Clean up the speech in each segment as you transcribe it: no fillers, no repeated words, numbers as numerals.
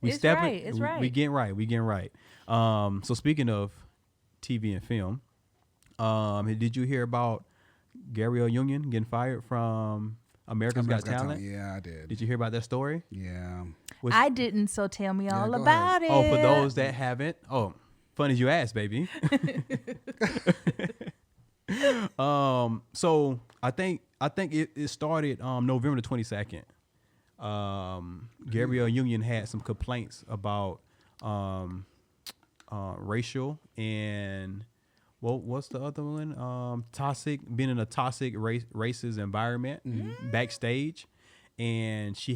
It's right. We getting right. So speaking of TV and film, did you hear about Gabrielle Union getting fired from America's Got Talent? Yeah, I did. Did you hear about that story? Yeah. I didn't, so tell me all about it. Oh, for those that haven't. Oh, funny you asked, baby. So I think it started November the 22nd. Gabrielle Union had some complaints about racial and what's the other one? Being in a toxic racist environment backstage, and she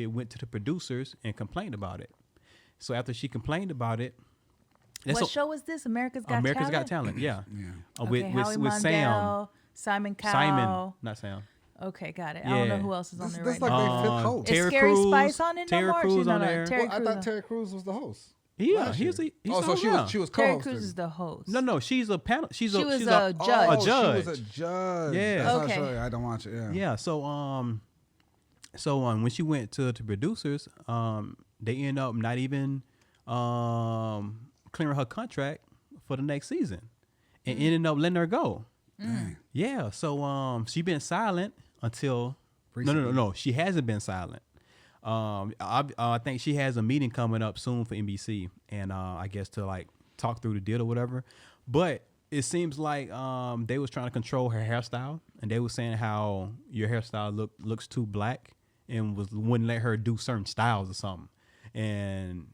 went to the producers and complained about it. So after she complained about it, what show is this? America's Got Talent. Yeah. Okay, with Mondale, Simon Cowell. Not Sam. Okay, got it. I don't know who else is on there right now. This like their fifth host. Is Scary Spice on it no Terry more? Crews She's on not there. I thought Terry Crews was the host. Yeah, he's so she was co-hosting. Terry Crews is the host. No, she's a panel. She was a judge. A judge. She was a judge. Yeah. That's okay. I don't watch it. Yeah. Yeah. So when she went to the producers, they ended up not even clearing her contract for the next season, and ended up letting her go. Yeah. So she been silent until recently. No. She hasn't been silent. I think she has a meeting coming up soon for NBC, and I guess to like talk through the deal or whatever. But it seems like they was trying to control her hairstyle, and they was saying how your hairstyle looks too black, and wouldn't let her do certain styles or something. And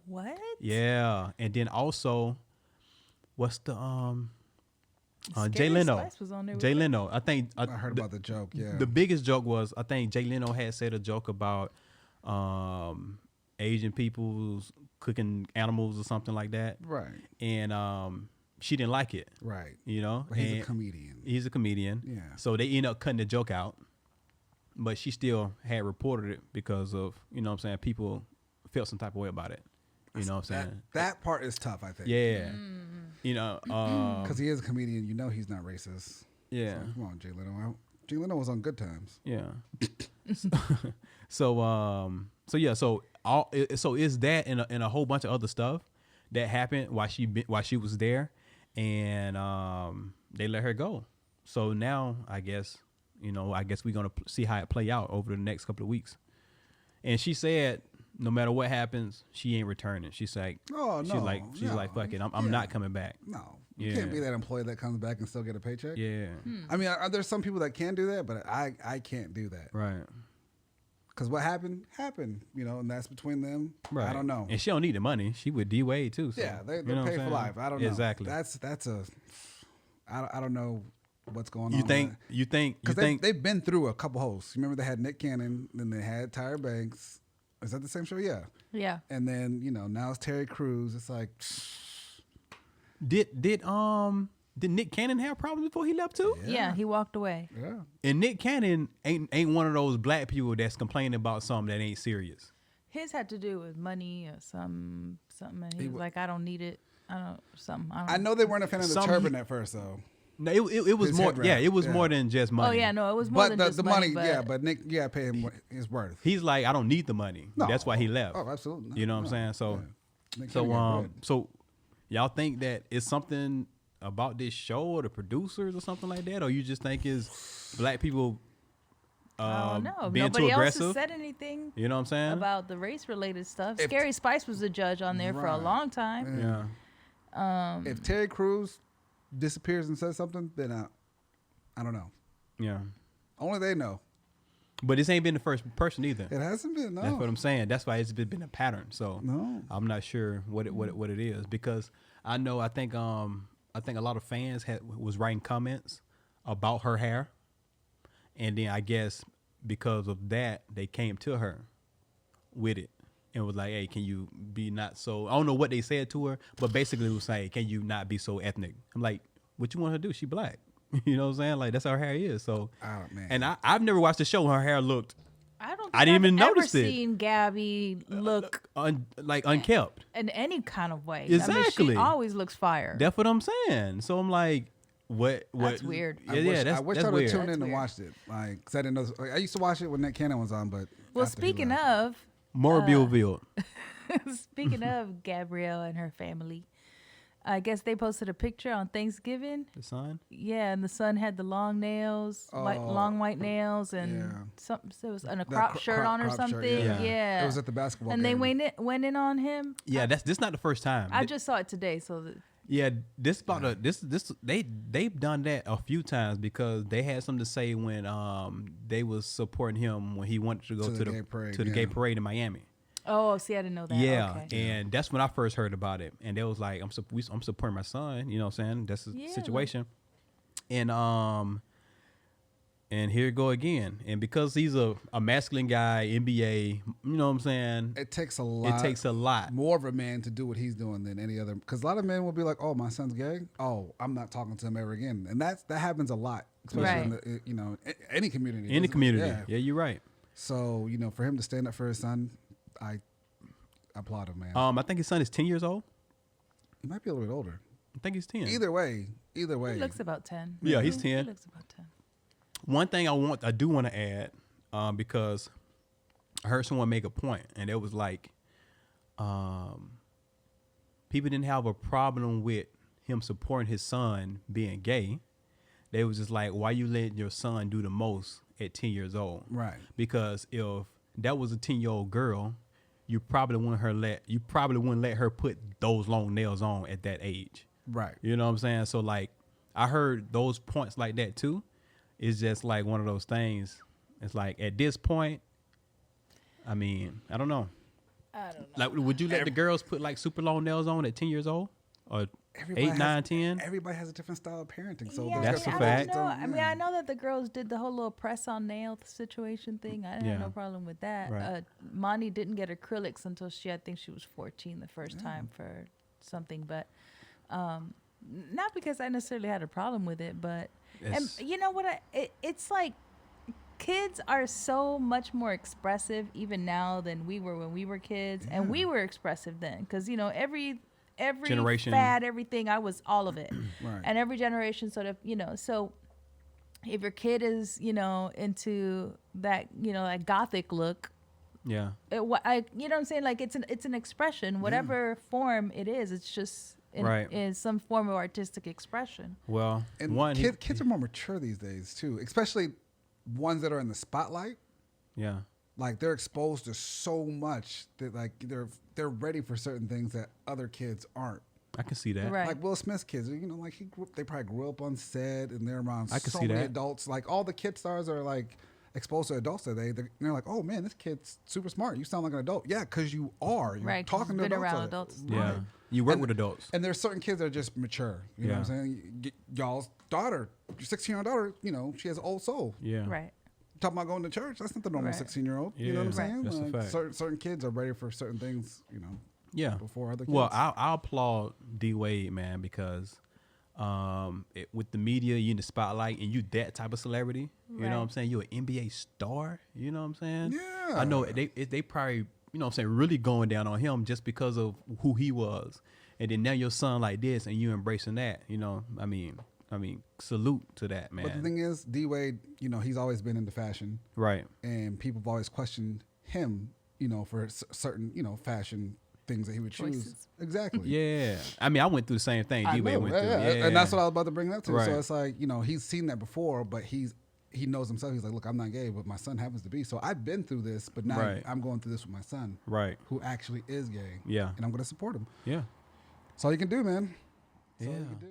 what? Yeah, and then also, what's the Jay Leno. Jay Leno. I heard about the joke. Yeah. The biggest joke was I think Jay Leno had said a joke about Asian people's cooking animals or something like that. Right. And she didn't like it. Right. You know. But he's a comedian. He's a comedian. Yeah. So they ended up cutting the joke out, but she still had reported it because of what I'm saying, people felt some type of way about it. You know what I'm saying? That part is tough, I think. Yeah. You know, because he is a comedian, he's not racist. Yeah. So, come on, Jay Leno. Jay Leno was on Good Times. Yeah. So is that and a whole bunch of other stuff that happened while she was there, and they let her go. So now I guess we're gonna see how it play out over the next couple of weeks. And she said, no matter what happens, she ain't returning. She's like, she's like, fuck it, I'm not coming back. No, you can't be that employee that comes back and still get a paycheck. Yeah. I mean, there's some people that can do that, but I can't do that. Right. Because what happened, and that's between them. Right. I don't know. And she don't need the money. She with Dwyane Wade too. So, yeah, they're paid for life. I don't know. Exactly. I don't know what's going on. You think? Because they've been through a couple hosts. Remember they had Nick Cannon, then they had Tyra Banks. Is that the same show? Yeah. Yeah. And then, now it's Terry Crews. It's like, Did Nick Cannon have problems before he left too? Yeah, he walked away. Yeah. And Nick Cannon ain't one of those black people that's complaining about something that ain't serious. His had to do with money or something, and he was like, I don't need it. I know they weren't a fan of the turban at first, though. No, it was more. Yeah, it was more than just money. Oh yeah, no, it was more than just the money. But Nick, you gotta pay him his worth. He's like, I don't need the money. No. That's why he left. Oh, absolutely. You know what I'm saying? So y'all think that it's something about this show or the producers or something like that, or you just think it's black people being Nobody too aggressive? else has said anything. You know what I'm saying? About the race related stuff. Scary Spice was a judge on there for a long time. Yeah. If Terry Crews disappears and says something, then I don't know. Yeah. Only they know. But this ain't been the first person either. It hasn't been. No. That's what I'm saying. That's why it's been a pattern. So no. I'm not sure what it is, because I think a lot of fans was writing comments about her hair, and then I guess because of that they came to her with it and was like, hey, can you be not so, I don't know what they said to her, but basically it was saying, can you not be so ethnic? I'm like, what you want her to do? She black. You know what I'm saying? Like, that's how her hair is. So, man. And I've never watched the show when her hair looked, I didn't I've even notice it. Seen Gabby look unkept in any kind of way. Exactly. I mean, she always looks fire. That's what I'm saying. So I'm like, what? That's weird. I wish I would have tuned in and watched it. Like, 'cause I didn't know. I used to watch it when Nick Cannon was on, but speaking of, Morebill. Speaking of Gabrielle and her family, I guess they posted a picture on Thanksgiving. The son? Yeah, and the son had the long nails, long white nails, and something. So it was a crop shirt on or something. Shirt, yeah, it was at the basketball and game. they went in on him. Yeah, this not the first time. I just saw it today, so. They've done that a few times because they had something to say when they was supporting him when he wanted to go to the gay parade in Miami. Oh, see, I didn't know that. Yeah, okay. and that's when I first heard about it, and they was like, I'm supporting my son. You know what I'm saying? That's the situation. And here you go again. And because he's a masculine guy, NBA, you know what I'm saying? It takes a lot more of a man to do what he's doing than any other. Because a lot of men will be like, "Oh, my son's gay. Oh, I'm not talking to him ever again." And that happens a lot, especially in the, any community. Any community. Yeah, you're right. So for him to stand up for his son, I applaud him, man. I think his son is 10 years old. He might be a little bit older. I think he's 10. Either way. He looks about 10. Yeah, he's 10. He looks about 10. One thing I do want to add, because I heard someone make a point, and it was like, people didn't have a problem with him supporting his son being gay. They was just like, why you letting your son do the most at 10 years old? Right. Because if that was a 10-year-old girl, you probably wouldn't let her put those long nails on at that age. Right. You know what I'm saying? So like, I heard those points like that too. It's just like one of those things. It's like at this point, I mean, I don't know. Like, would you let the girls put like super long nails on at 10 years old? Or 8, 9, 10? Everybody has a different style of parenting. So that's a fact. I mean, I know that the girls did the whole little press on nail situation thing. I didn't have no problem with that. Right. Monty didn't get acrylics until I think she was 14 the first time for something. But not because I necessarily had a problem with it, but and you know what? It's like kids are so much more expressive even now than we were when we were kids, and we were expressive then because every generation fad, everything, I was all of it. Right. And every generation sort of, so if your kid is, into that, that gothic look, yeah, you know what I'm saying? Like it's an expression, whatever form it is, it's just in some form of artistic expression. Well, and kids are more mature these days too, especially ones that are in the spotlight. Yeah. Like they're exposed to so much that like they're ready for certain things that other kids aren't. I can see that. Right. Like Will Smith's kids, like they probably grew up on set and they're around so many adults. Like all the kid stars are like exposed to adults today. They're like, oh man, this kid's super smart. You sound like an adult. Yeah, because you are. You're talking to adults. Around adults. Yeah. Right. You work with adults. And there's certain kids that are just mature. You know what I'm saying? Y'all's daughter, your 16-year-old daughter, she has an old soul. Yeah. Right. Talking about going to church, that's not the normal 16-year-old. Yeah, you know what I'm saying? That's a fact. Certain kids are ready for certain things, Yeah. before other kids. Well, I applaud D Wade, man, because with the media, you in the spotlight, and you that type of celebrity. You know what I'm saying? You're an NBA star. You know what I'm saying? Yeah. I know they probably, you know what I'm saying, really going down on him just because of who he was. And then now your son like this, and you embracing that. I mean, salute to that, man. But the thing is, D Wade, he's always been into fashion. Right. And people have always questioned him, for certain, fashion things that he would choose. Exactly. Yeah. I mean, I went through the same thing D Wade went through. Yeah. And that's what I was about to bring up to. Right. So it's like, he's seen that before, but he knows himself. He's like, look, I'm not gay, but my son happens to be. So I've been through this, but now I'm going through this with my son. Right. Who actually is gay. Yeah. And I'm going to support him. Yeah. That's all you can do, man. That's all you can do.